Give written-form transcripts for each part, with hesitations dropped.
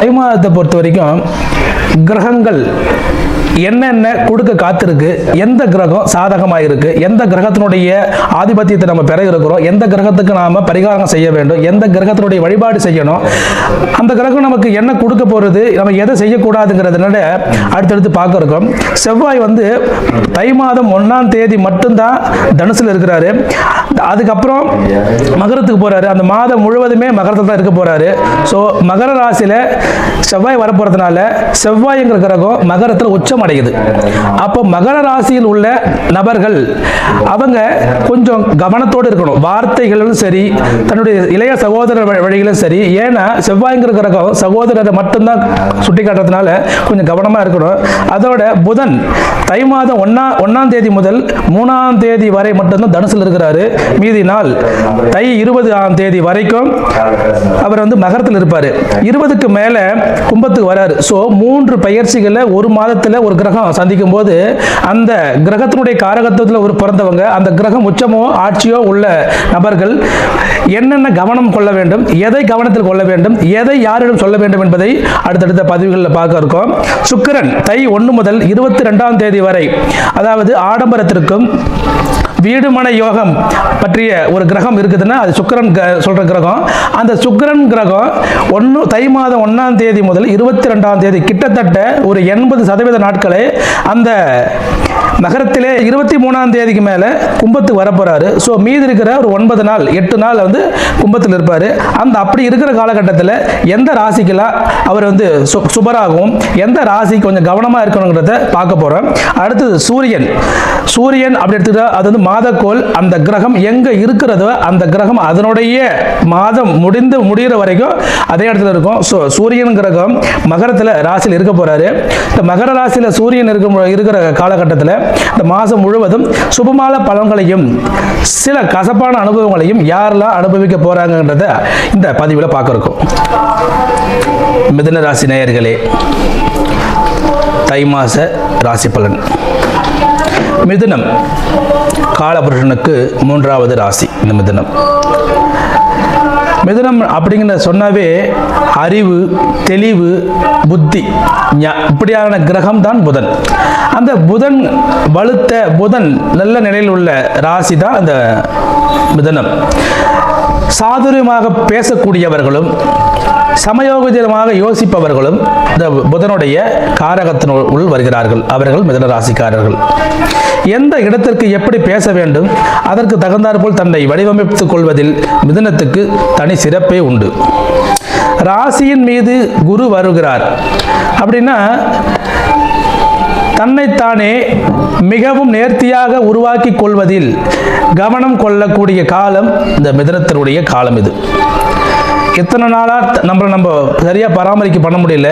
தை மாதத்தை பொறுத்த வரைக்கும் கிரகங்கள் என்னென்ன கொடுக்க காத்திருக்கு, எந்த கிரகம் சாதகமாக இருக்கு, எந்த கிரகத்தினுடைய ஆதிபத்தியத்தை நம்ம பெற இருக்கிறோம், எந்த கிரகத்துக்கு நாம பரிகாரம் செய்ய வேண்டும், எந்த கிரகத்தினுடைய வழிபாடு செய்யணும், அந்த கிரகம் நமக்கு என்ன கொடுக்க போறது, நம்ம எதை செய்யக்கூடாதுங்கிறதுனால அடுத்தடுத்து பார்க்க இருக்கோம். செவ்வாய் தை மாதம் 1ஆம் தேதி மட்டும்தான் தனுசுல இருக்கிறாரு. அதுக்கப்புறம் மகரத்துக்கு போறாரு. அந்த மாதம் முழுவதுமே மகரத்தில் தான் இருக்க போறாரு. ஸோ மகர ராசியில செவ்வாய் வரப்போறதுனால செவ்வாய்ங்கிற கிரகம் மகரத்தில் உச்சம் அடையுது. அப்போ மகர ராசியில் உள்ள நபர்கள் அவங்க கொஞ்சம் கவனத்தோடு இருக்கணும். வார்த்தைகளும் சரி, தன்னுடைய இளைய சகோதரர் வழிகளும் சரி. ஏன்னா செவ்வாய்ங்கிற கிரகம் சகோதரரை மட்டும்தான் சுட்டி காட்டுறதுனால கொஞ்சம் கவனமா இருக்கணும். அதோட புதன் தை மாதம் 1ஆம் தேதி முதல் 3ஆம் தேதி வரை மட்டும்தான் தனுசில் இருக்கிறாரு. மீதி நாள் தை 20ஆம் தேதி வரைக்கும் அவர் மகரத்தில் இருப்பாரு. 20க்கு மேல கும்பத்துக்கு வராரு. ஸோ 3 பயிற்சிகளை ஒரு மாதத்தில் ஒரு கிரகம் சந்திக்கும் போது அந்த கிரகத்தினுடைய காரகத்துவத்தில் ஒரு பிறந்தவங்க, அந்த கிரகம் உச்சமோ ஆட்சியோ உள்ள நபர்கள் என்னென்ன கவனம் கொள்ள வேண்டும், எதை கவனத்தில் கொள்ள வேண்டும், எதை யாரிடம் சொல்ல வேண்டும் என்பதை அடுத்தடுத்த பதிவுகளில் பார்க்க இருக்கோம். சுக்கிரன் தை 1 முதல் 22ஆம் தேதி வரை, அதாவது ஆடம்பரத்திற்கும் வீடுமனை யோகம் பற்றிய ஒரு கிரகம் இருக்குதுன்னா அது சுக்கிரன் சொல்ற கிரகம். அந்த சுக்கிரன் கிரகம் தை மாதம் 1ஆம் தேதி முதல் 22ஆம் தேதி கிட்டத்தட்ட ஒரு 80% நாட்களை அந்த நகரத்திலே 23ஆம் தேதிக்கு மேல கும்பத்துக்கு வரப்போறாரு. ஸோ மீதி இருக்கிற ஒரு 9 நாள் 8 நாள் கும்பத்தில் இருப்பாரு. அந்த அப்படி இருக்கிற காலகட்டத்தில் எந்த ராசிக்கெல்லாம் அவர் சுபராகவும் எந்த ராசி கொஞ்சம் கவனமா இருக்கணுங்கிறத பார்க்க போறோம். அடுத்தது சூரியன். சூரியன் அப்படி எடுத்துக்கிட்டா அது மாதக்கோள். அந்த கிரகம் எங்க இருக்கிறதோ அந்த கிரகம் அதனுடைய மாதம் முடிகிற வரைக்கும் அதே இடத்துல இருக்கும். ஸோ சூரியன் கிரகம் மகரத்தில் ராசியில் இருக்க போறாரு. இந்த மகர ராசியில் சூரியன் இருக்கிற காலகட்டத்தில் இந்த மாதம் முழுவதும் சுபமான பலன்களையும் சில கசப்பான அனுபவங்களையும் யாரெல்லாம் அனுபவிக்க போறாங்கன்றத இந்த பதிவில் பார்க்க இருக்கோம். மிதுன ராசி நேயர்களே, தை மாச ராசி பலன். மிதுனம் காலபுருஷனுக்கு 3வது ராசி. இந்த மிதுனம் அப்படிங்கிற சொன்னாவே அறிவு, தெளிவு, புத்தி, இப்படியான கிரகம் தான் புதன். அந்த புதன் வலுத்த புதன் நல்ல நிலையில் உள்ள ராசி தான் அந்த மிதுனம். சாதுரியமாக பேசக்கூடியவர்களும் சமயோகிதமாக யோசிப்பவர்களும் இந்த புதனுடைய காரகத்தினுள் வருகிறார்கள். அவர்கள் மிதுன ராசிக்காரர்கள். எந்த இடத்திற்கு எப்படி பேச வேண்டும், அதற்கு தகுந்தாற்போல் தன்னை வடிவமைத்துக் கொள்வதில் மிதுனத்துக்கு தனி சிறப்பே உண்டு. ராசியின் மீது குரு வருகிறார் அப்படின்னா தன்னைத்தானே மிகவும் நேர்த்தியாக உருவாக்கி கொள்வதில் கவனம் கொள்ளக்கூடிய காலம் இந்த மிதுனத்தினுடைய காலம். இது எத்தனை நாளாக நம்ம சரியாக பராமரிக்க பண்ண முடியல,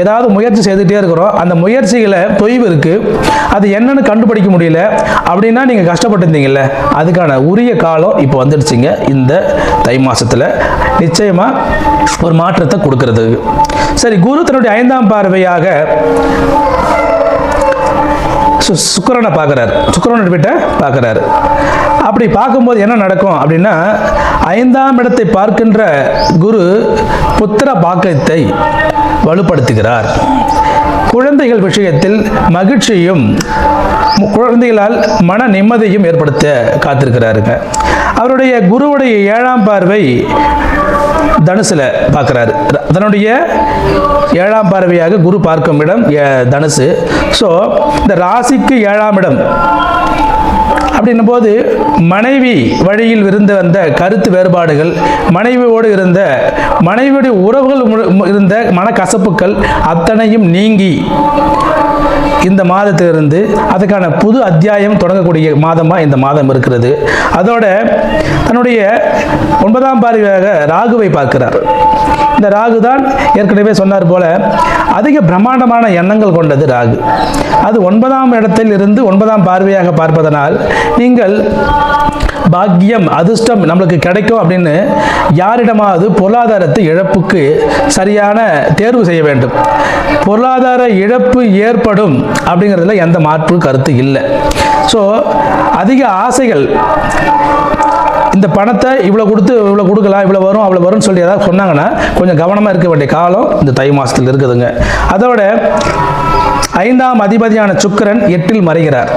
ஏதாவது முயற்சி செய்துகிட்டே இருக்கிறோம். அந்த முயற்சிகளை தொய்வு இருக்குது, அது என்னன்னு கண்டுபிடிக்க முடியல அப்படின்னா நீங்கள் கஷ்டப்பட்டுருந்தீங்கல்ல, அதுக்கான உரிய காலம் இப்போ வந்துடுச்சிங்க. இந்த தை மாதத்தில் நிச்சயமாக ஒரு மாற்றத்தை கொடுக்கறது. சரி, குரு தன்னுடைய 5ஆம் பார்வையாக சுக்கிரனை பார்க்குறாரு. சுக்கிரனுடைய வீட்டை பார்க்குறாரு. அப்படி பார்க்கும்போது என்ன நடக்கும் அப்படின்னா 5ஆம் இடத்தை பார்க்கின்ற குரு புத்திர பாக்கியத்தை வலுப்படுத்துகிறார். குழந்தைகள் விஷயத்தில் மகிழ்ச்சியும் குழந்தைகளால் மன நிம்மதியும் ஏற்படுத்த காத்திருக்கிறாருங்க. அவருடைய குருவுடைய 7ஆம் பார்வை தனுசுல பார்க்கிறாரு. தன்னுடைய 7ஆம் பார்வையாக குரு பார்க்கும் இடம் தனுசு. ஸோ இந்த ராசிக்கு 7ஆம் இடம் அப்படின்னும் போது மனைவி வழியில் இருந்த அந்த கருத்து வேறுபாடுகள், மனைவியோடு இருந்த மனைவியுடைய உறவுகள் இருந்த மனக்கசப்புகள் அத்தனையும் நீங்கி இந்த மாதத்திலிருந்து அதுக்கான புது அத்தியாயம் தொடங்கக்கூடிய மாதமாக இந்த மாதம் இருக்கிறது. அதோட தன்னுடைய 9ஆம் பார்வையாக ராகுவை பார்க்கிறார். இந்த ராகு தான் ஏற்கனவே சொன்னார் போல அதிக பிரம்மாண்டமான எண்ணங்கள் கொண்டது ராகு. அது 9ஆம் இடத்தில் இருந்து 9ஆம் பார்வையாக பார்ப்பதனால் நீங்கள் பாக்கியம், அதிர்ஷ்டம் நம்மளுக்கு கிடைக்கும் அப்படின்னு யாரிடமாவது பொருளாதாரத்தை இழப்புக்கு சரியான தேர்வு செய்ய வேண்டும். பொருளாதார இழப்பு ஏற்படும் அப்படிங்கிறதுல எந்த மாற்று கருத்து இல்லை. ஸோ அதிக ஆசைகள் இந்த பணத்தை இவ்வளோ கொடுத்து இவ்வளோ கொடுக்கலாம், இவ்வளோ வரும் அவ்வளோ வரும்னு சொல்லி ஏதாவது சொன்னாங்கன்னா கொஞ்சம் கவனமாக இருக்க வேண்டிய காலம் இந்த தை மாதத்தில் இருக்குதுங்க. அதோட 5ஆம் அதிபதியான சுக்கிரன் 8இல் மறைகிறார்.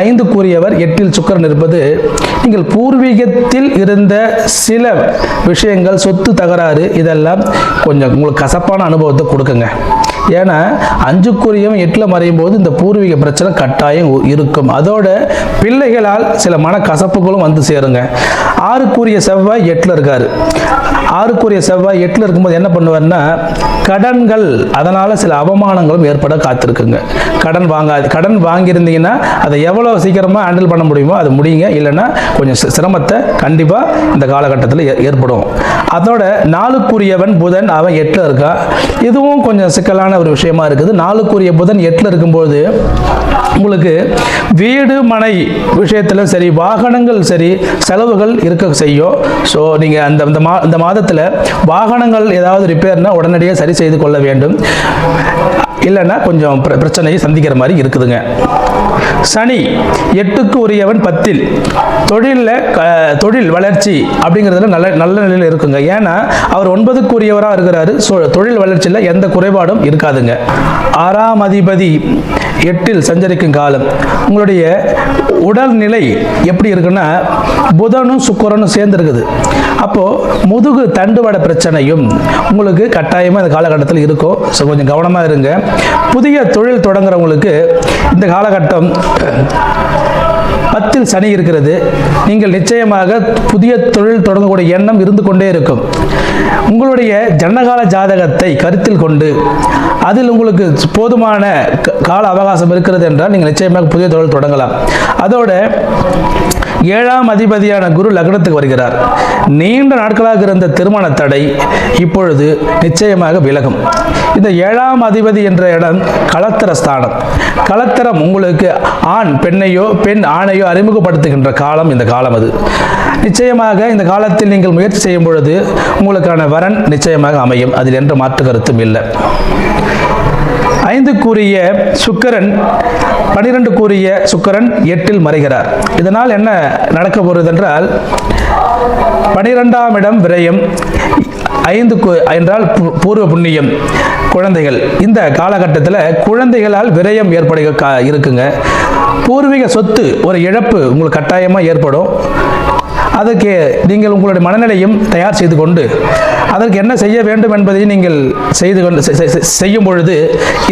5க்குரியவர் 8இல் சுக்கிரன் இருப்பது நீங்கள் பூர்வீகத்தில் இருந்த சில விஷயங்கள், சொத்து தகராறு, இதெல்லாம் கொஞ்சம் உங்களுக்கு கசப்பான அனுபவத்தை கொடுக்குங்க. ஏன்னா 5க்குரியவன் 8இல் மறையும் போது இந்த பூர்வீக பிரச்சனை கட்டாயம் இருக்கும். அதோட பிள்ளைகளால் சில மனக்கசப்புகளும் வந்து சேருங்க. 6க்குரிய செவ்வாய் 8இல் இருக்காரு. 6க்குரிய செவ்வாய் 8இல் இருக்கும்போது என்ன பண்ணுவார்னா கடன்கள், அதனால சில அவமானங்களும் ஏற்பட காத்திருக்குங்க. கடன் வாங்கியிருந்தீங்கன்னா அதை எவ்வளோ சீக்கிரமாக ஹேண்டில் பண்ண முடியுமோ அது முடியுங்க, இல்லைன்னா கொஞ்சம் சிரமத்தை கண்டிப்பாக இந்த காலகட்டத்தில் ஏற்படும். அதோட 4க்குரியவன் புதன், அவன் 8இல் இருக்கா. இதுவும் கொஞ்சம் சிக்கலான ஒரு விஷயமா இருக்குது. 4க்குரிய புதன் 8இல் இருக்கும்போது உங்களுக்கு வீடு மனை விஷயத்தில் சரி, வாகனங்கள் சரி, செலவுகள் இருக்க செய்யும். ஸோ நீங்கள் அந்த மாதத்தில் வாகனங்கள் ஏதாவது ரிப்பேர்னா உடனடியாக சரி செய்து கொள்ள வேண்டும், இல்லைன்னா கொஞ்சம் பிரச்சனையை சந்திக்கிற மாதிரி இருக்குதுங்க. சனி 8க்கு உரியவன் 10இல், தொழில் வளர்ச்சி அப்படிங்கிறதுல நல்ல நிலையில் இருக்குங்க. ஏன்னா அவர் 9க்கு உரியவராக இருக்கிறாரு. தொழில் வளர்ச்சியில் எந்த குறைபாடும் இருக்காதுங்க. 6ஆம் அதிபதி 8இல் சஞ்சரிக்கும் காலம் உங்களுடைய உடல்நிலை எப்படி இருக்குன்னா புதனும் சுக்கிரனும் சேர்ந்து இருக்குது. அப்போ முதுகு தண்டுவட பிரச்சனையும் உங்களுக்கு கட்டாயமாக இந்த காலகட்டத்தில் இருக்கும். ஸோ கொஞ்சம் கவனமாக இருங்க. புதிய தொழில் தொடங்குறவங்களுக்கு இந்த காலகட்டம் 10இல் சனி இருக்கிறது. நீங்கள் நிச்சயமாக புதிய தொழில் தொடங்கக்கூடிய எண்ணம் இருந்து கொண்டே இருக்கும். உங்களுடைய ஜனகால ஜாதகத்தை கருத்தில் கொண்டு அதில் உங்களுக்கு போதுமான கால அவகாசம் இருக்கிறது என்றால் நீங்கள் நிச்சயமாக புதிய தொழில் தொடங்கலாம். அதோட 7ஆம் அதிபதியான குரு லக்னத்துக்கு வருகிறார். நீண்ட நாட்களாக இருந்த திருமண தடை இப்பொழுது நிச்சயமாக விலகும். இந்த 7ஆம் அதிபதி என்ற இடம் கலத்திர ஸ்தானம். கலத்திரம் உங்களுக்கு ஆண் பெண்ணையோ பெண் ஆணையோ அறிமுகப்படுத்துகின்ற காலம் இந்த காலம். அது நிச்சயமாக இந்த காலத்தில் நீங்கள் முயற்சி செய்யும் பொழுது உங்களுக்கான வரன் நிச்சயமாக அமையும். அதில் என்ற மாற்று கருத்தும் இல்லை. 5க்குரிய சுக்கிரன் 12க்குரிய சுக்கிரன் 8இல் மறைகிறார். இதனால் என்ன நடக்க போகிறது என்றால் 12ஆம் இடம் விரயம், 5க்கு என்றால் பூர்வ புண்ணியம், குழந்தைகள். இந்த காலகட்டத்தில் குழந்தைகளால் விரயம் ஏற்பட இருக்குங்க. பூர்வீக சொத்து ஒரு இழப்பு உங்களுக்கு கட்டாயமாக ஏற்படும். அதற்கு நீங்கள் உங்களுடைய மனநிலையும் தயார் செய்து கொண்டு அதற்கு என்ன செய்ய வேண்டும் என்பதை நீங்கள் செய்யும் பொழுது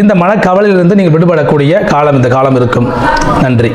இந்த மனக்கவலையிலிருந்து நீங்கள் விடுபடக்கூடிய காலம் இந்த காலம் இருக்கும். நன்றி.